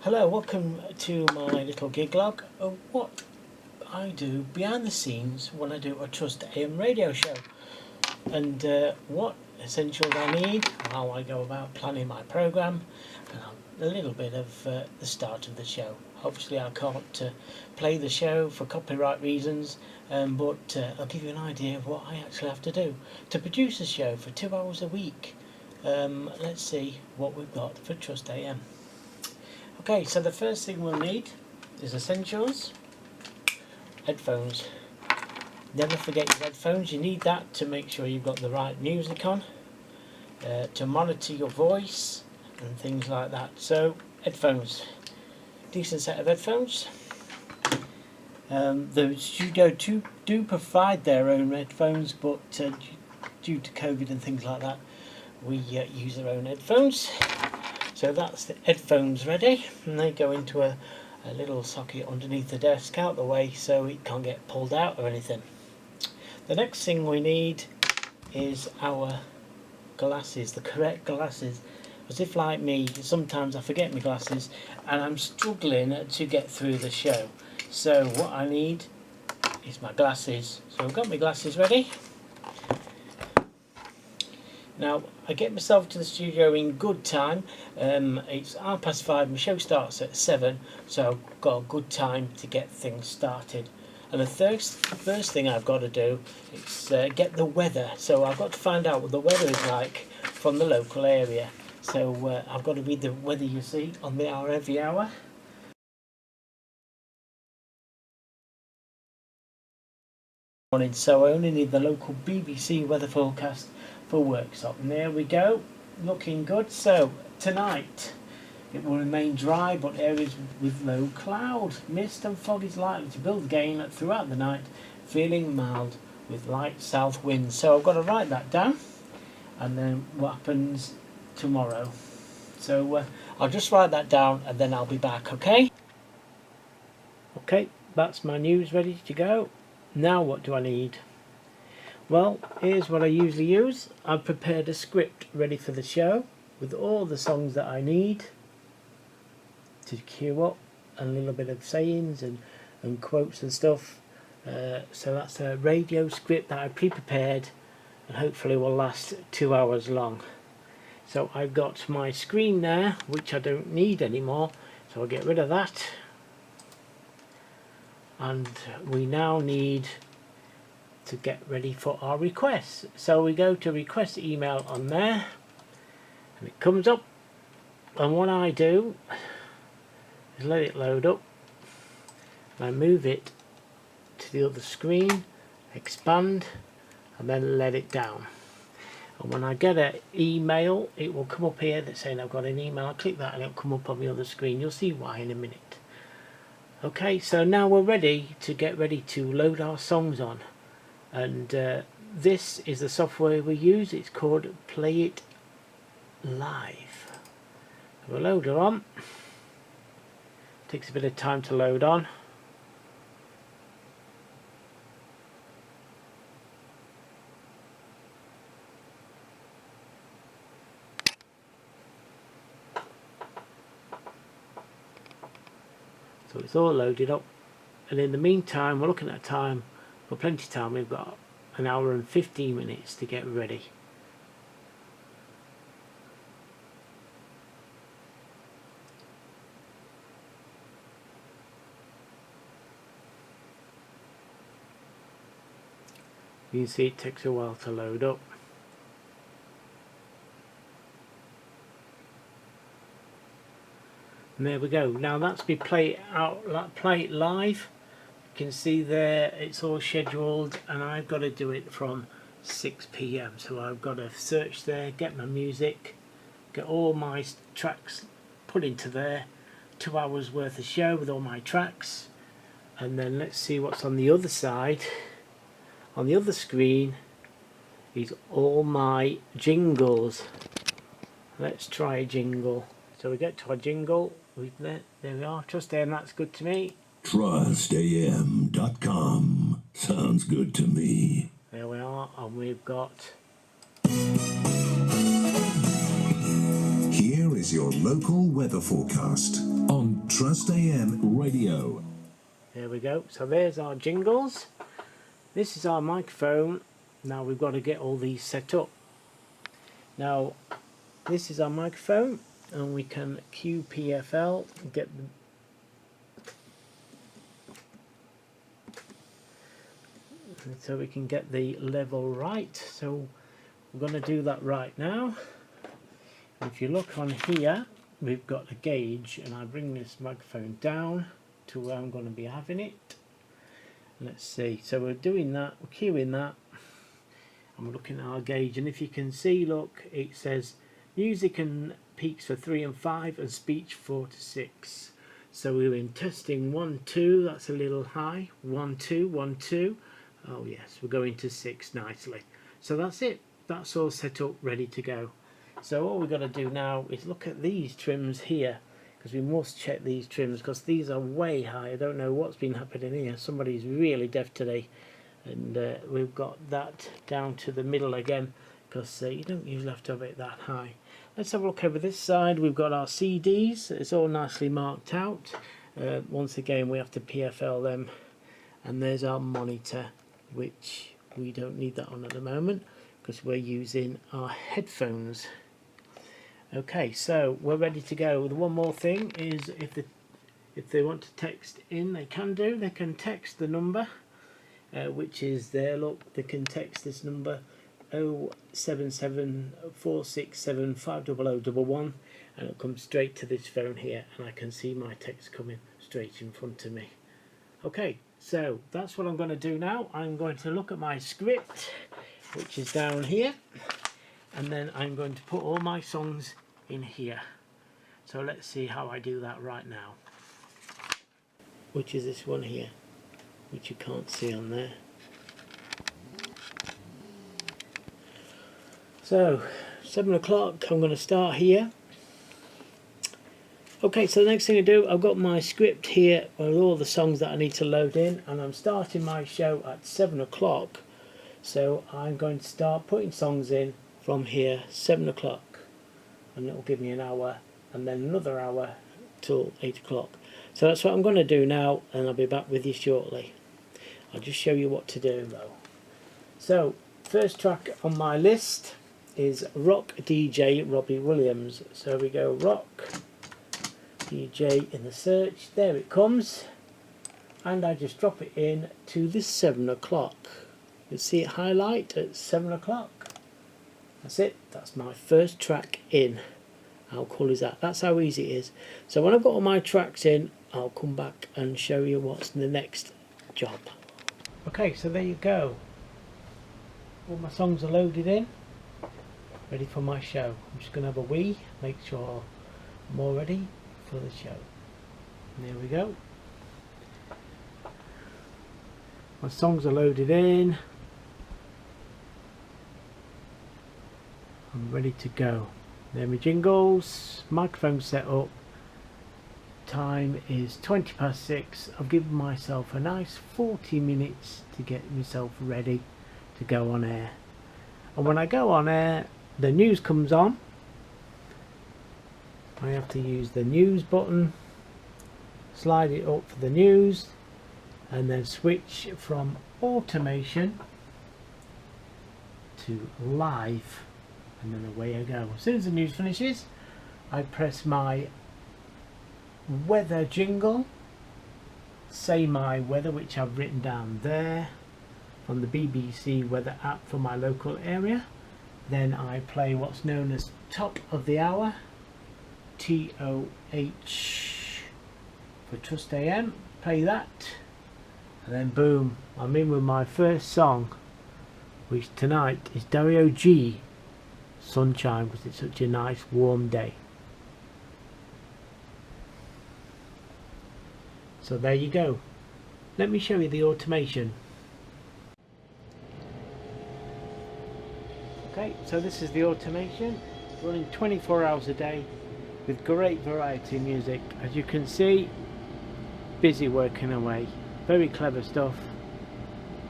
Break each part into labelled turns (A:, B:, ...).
A: Hello, welcome to my little gig log of what I do behind the scenes when I do a Trust AM radio show, and what essentials I need, how I go about planning my programme, and a little bit of the start of the show. Obviously I can't play the show for copyright reasons, but I'll give you an idea of what I actually have to do to produce a show for 2 hours a week. Let's see what we've got for Trust AM. Okay, so the first thing we'll need is essentials. Headphones. Never forget your headphones. You need that to make sure you've got the right music on, to monitor your voice and things like that. So headphones, decent set of headphones. The studio do provide their own headphones, but due to COVID and things like that, we use our own headphones. So that's the headphones ready, and they go into a little socket underneath the desk out the way so it can't get pulled out or anything. The next thing we need is our glasses, the correct glasses. As if like me, sometimes I forget my glasses and I'm struggling to get through the show. So what I need is my glasses. So I've got my glasses ready. Now I get myself to the studio in good time. It's 5:30, my show starts at 7, so I've got a good time to get things started. And the first thing I've got to do is get the weather. So I've got to find out what the weather is like from the local area. So I've got to read the weather, you see, on the hour every hour. So I only need the local BBC weather forecast for Worksop. And there we go, looking good. So tonight it will remain dry, but areas with low cloud. Mist and fog is likely to build again throughout the night, feeling mild with light south winds. So I've got to write that down, and then what happens tomorrow. So I'll just write that down and then I'll be back, okay? Okay, that's my news ready to go. Now what do I need? Well, here's what I usually use. I've prepared a script ready for the show with all the songs that I need to queue up, and a little bit of sayings and quotes and stuff. So that's a radio script that I pre-prepared and hopefully will last 2 hours long. So I've got my screen there, which I don't need anymore, so I'll get rid of that. And we now need to get ready for our requests. So we go to request email on there, and it comes up, and what I do is let it load up, and I move it to the other screen, expand, and then let it down. And when I get an email, it will come up here that's saying I've got an email. I click that and it'll come up on the other screen. You'll see why in a minute. Okay, so now we're ready to load our songs on, and this is the software we use. It's called Play It Live. We'll load it on. Takes a bit of time to load on. So it's all loaded up, and in the meantime we're looking at time. For plenty of time, we've got an hour and 15 minutes to get ready. You can see it takes a while to load up. And there we go. Now that's me play it live. You can see there it's all scheduled, and I've got to do it from 6 PM. So I've got to search there, get my music, get all my tracks put into there. 2 hours worth of show with all my tracks, and then let's see what's on the other side. On the other screen is all my jingles. Let's try a jingle. So we get to our jingle. There we are. Trust AM, that's good to me.
B: TrustAM.com. Sounds good to me.
A: There we are, and we've got
C: Here is your local weather forecast on Trust AM Radio.
A: There we go. So there's our jingles. This is our microphone. Now we've got to get all these set up. Now this is our microphone, and we can QPFL get the so we can get the level right. So we're going to do that right now. If you look on here, we've got a gauge, and I bring this microphone down to where I'm going to be having it. Let's see, so we're doing that, we're queuing that, and we're looking at our gauge, and if you can see, look, it says music and peaks for 3 and 5 and speech 4 to 6. So we're in testing 1 2, that's a little high, 1 2 1 2. Oh yes, we're going to 6 nicely. So that's it, that's all set up, ready to go. So all we've got to do now is look at these trims here, because we must check these trims, because these are way high. I don't know what's been happening here. Somebody's really deaf today, and we've got that down to the middle again, because you don't usually have to have it that high. Let's have a look over this side. We've got our CDs. It's all nicely marked out. Once again, we have to PFL them, and there's our monitor, which we don't need that on at the moment because we're using our headphones. Okay, so we're ready to go. The one more thing is if they want to text in, they can do. They can text the number, which is there. Look, they can text this number 07746750011, and it'll come straight to this phone here, and I can see my text coming straight in front of me. Okay, so that's what I'm going to do now. I'm going to look at my script, which is down here, and then I'm going to put all my songs in here. So let's see how I do that right now, which is this one here, which you can't see on there. So 7 o'clock, I'm going to start here. Okay, so the next thing I do, I've got my script here with all the songs that I need to load in, and I'm starting my show at 7 o'clock. So I'm going to start putting songs in from here, 7 o'clock, and it will give me an hour, and then another hour till 8 o'clock. So that's what I'm going to do now, and I'll be back with you shortly. I'll just show you what to do though. So first track on my list is Rock DJ Robbie Williams. So we go Rock DJ in the search, there it comes, and I just drop it in to the 7 o'clock. You'll see it highlight at 7 o'clock. That's it, that's my first track in. How cool is that? That's how easy it is. So when I've got all my tracks in, I'll come back and show you what's in the next job. Okay, so there you go. All my songs are loaded in, ready for my show. I'm just going to have a wee, make sure I'm all ready for the show. And there we go. My songs are loaded in. I'm ready to go. There are my jingles, microphone set up. Time is 20 past 6. I've given myself a nice 40 minutes to get myself ready to go on air. And when I go on air, the news comes on. I have to use the news button, slide it up for the news, and then switch from automation to live, and then away I go. As soon as the news finishes, I press my weather jingle, say my weather, which I've written down there from the BBC weather app for my local area. Then I play what's known as top of the hour, TOH for Trust AM, play that, and then boom, I'm in with my first song, which tonight is Dario G, Sunshine, because it's such a nice warm day. So there you go. Let me show you the automation. Okay, so this is the automation, running 24 hours a day with great variety of music. As you can see, busy working away, very clever stuff,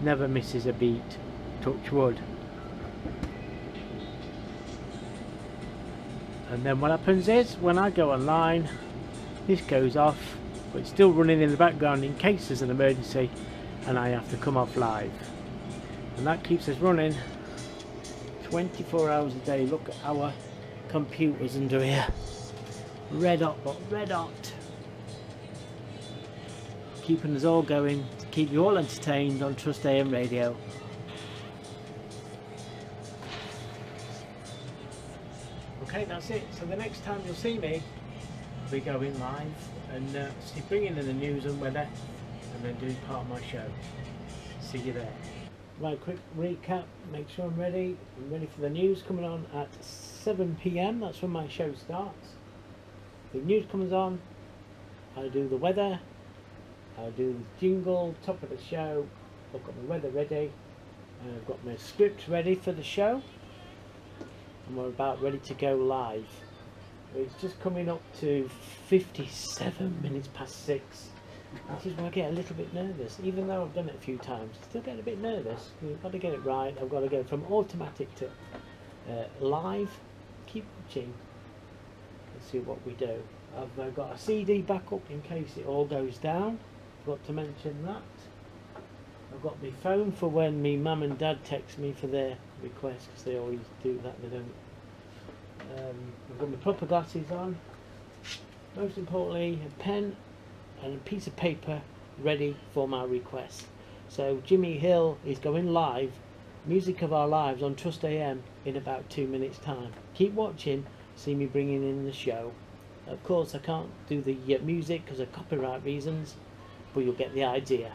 A: never misses a beat, touch wood. And then what happens is, when I go online, this goes off, but it's still running in the background in case there's an emergency and I have to come off live. And that keeps us running 24 hours a day. Look at our computers under here. Red hot, but red hot. Keeping us all going to keep you all entertained on Trust AM Radio. Okay, that's it. So the next time you'll see me, we're going live and bringing in the news and weather and then doing part of my show. See you there. Right, quick recap, make sure I'm ready. I'm ready for the news coming on at 7 PM. That's when my show starts. The news comes on, I do the weather, I do the jingle, top of the show. I've got my weather ready, and I've got my script ready for the show. And we're about ready to go live. It's just coming up to 57 minutes past 6. This is where I get a little bit nervous. Even though I've done it a few times, I still get a bit nervous. You've got to get it right. I've got to go from automatic to live. Keep watching and see what we do. I've got a CD backup in case it all goes down. Forgot to mention that. I've got my phone for when my mum and dad text me for their requests, because they always do that. They don't. I've got my proper glasses on. Most importantly, a pen and a piece of paper ready for my request. So Jimmy Hill is going live, Music of Our Lives on Trust AM in about 2 minutes time. Keep watching, see me bringing in the show. Of course I can't do the music because of copyright reasons, but you'll get the idea.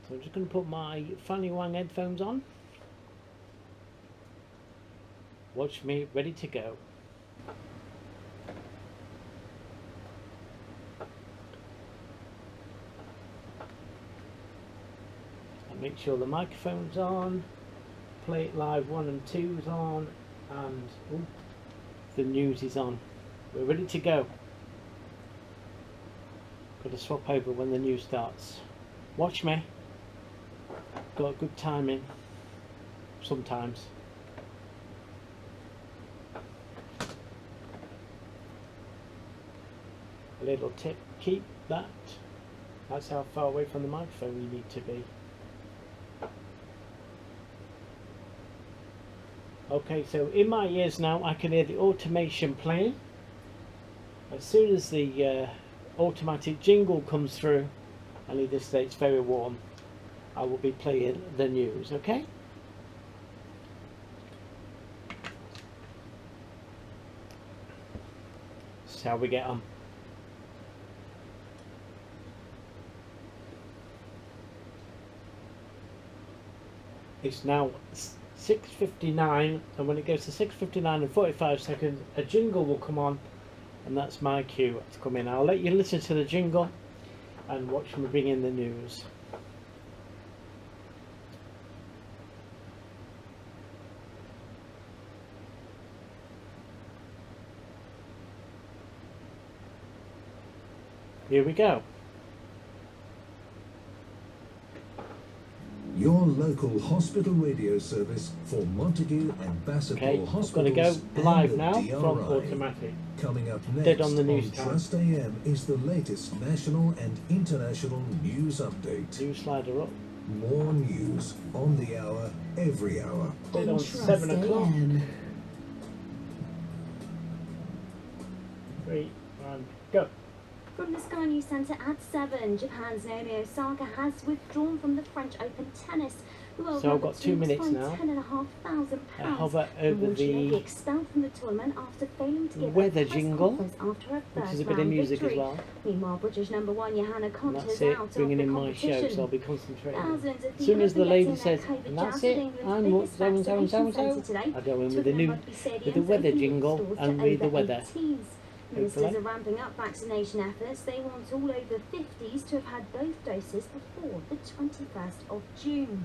A: So I'm just going to put my Fanny Wang headphones on. Watch me, ready to go. And make sure the microphone's on, play it live 1 and 2 is on, and the news is on. We're ready to go. Got to swap over when the news starts. Watch me. Got good timing sometimes. A little tip, keep that. That's how far away from the microphone you need to be. Okay, so in my ears now I can hear the automation playing. As soon as the automatic jingle comes through, and it just states very warm, I will be playing the news, okay? This is how we get on. It's now 6:59, and when it goes to 6:59 and 45 seconds, a jingle will come on, and that's my cue to come in. I'll let you listen to the jingle and watch me bring in the news. Here we go.
C: Your local hospital radio service for Montague and Bassett Hospitals.
A: I've got to go live now from automatic.
C: Coming up next
A: Dead on the news time.
C: Trust AM is the latest national and international news update.
A: News slider up.
C: More news on the hour, every hour.
A: Dead on 7 o'clock. 3, 1, go.
D: From the Sky News Centre at 7, Japan's Naomi Osaka has withdrawn from the French Open tennis.
A: So I've got 2 minutes now.
D: £10,500.
A: I hover over the
D: expelled from the tournament after failing to give
A: weather
D: a press
A: jingle,
D: conference after her
A: which is a
D: first
A: bit of
D: round
A: music
D: victory.
A: as well.
D: Meanwhile, British number 1 Johanna
A: And
D: Konta's
A: that's it,
D: out
A: bringing
D: of
A: in
D: the
A: my show,
D: competition.
A: so I'll be concentrating.
D: Thousands of
A: As soon as the
D: people
A: lady
D: getting
A: says,
D: their COVID
A: and that's
D: jabs
A: it,
D: at England's
A: and what,
D: biggest
A: so and so and so and
D: vaccination
A: so,
D: centre today.
A: I go in with
D: Two
A: the
D: of
A: new,
D: them rugby stadiums
A: with the weather
D: opening
A: jingle
D: stores to
A: and read the
D: over
A: weather.
D: 18s. Ministers
A: Hopefully.
D: are ramping up vaccination efforts. They want all over 50s to have had both doses before the 21st of June.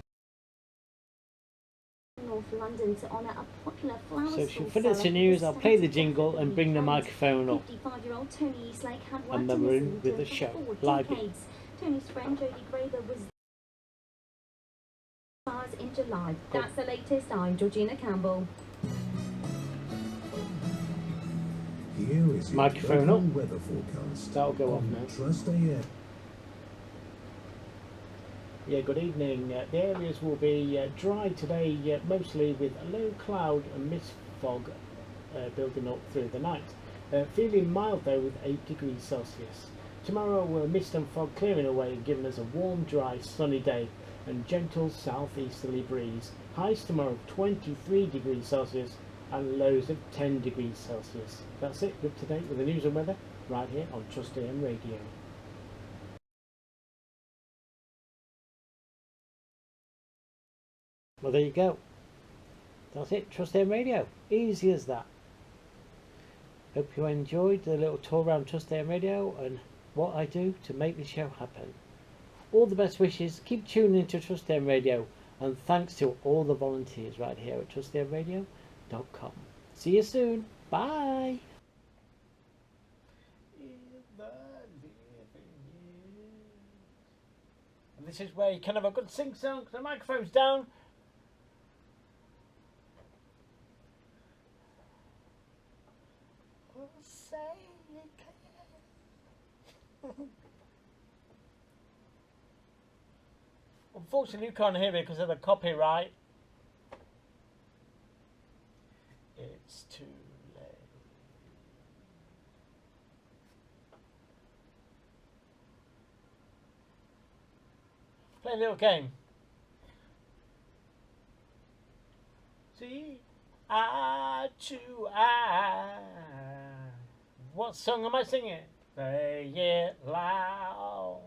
D: North London to honour a popular flower
A: So
D: stall
A: she'll finish
D: seller
A: the news,
D: for
A: I'll play the
D: 70th
A: jingle and bring the microphone up.
D: 55-year-old Tony Eastlake had worked
A: And then
D: in
A: we're
D: this
A: in with the
D: industry
A: show,
D: for 4
A: live.
D: decades. Tony's friend Jodie Graber was floods in July. That's the latest. I'm Georgina Campbell.
C: Here is your
A: Microphone
C: local
A: up.
C: weather forecast.
A: That'll go off
C: on
A: now.
C: Trust AM.
A: Yeah, good evening. The areas will be dry today, mostly with a low cloud and mist fog building up through the night. Feeling mild though with 8 degrees Celsius. Tomorrow mist and fog clearing away, giving us a warm, dry, sunny day and gentle southeasterly breeze. Highs tomorrow 23 degrees Celsius and lows of 10 degrees Celsius. That's it, up to date with the news and weather right here on Trust AM Radio. Well, there you go. That's it, Trust AM Radio. Easy as that. Hope you enjoyed the little tour around Trust AM Radio and what I do to make this show happen. All the best wishes. Keep tuning into Trust AM Radio, and thanks to all the volunteers right here at trustamradio.com. See you soon. Bye. And this is where you can have a good sing song because the microphone's down. Unfortunately, you can't hear me because of the copyright. It's too late. Play a little game. See, eye to eye. What song am I singing? Say it loud.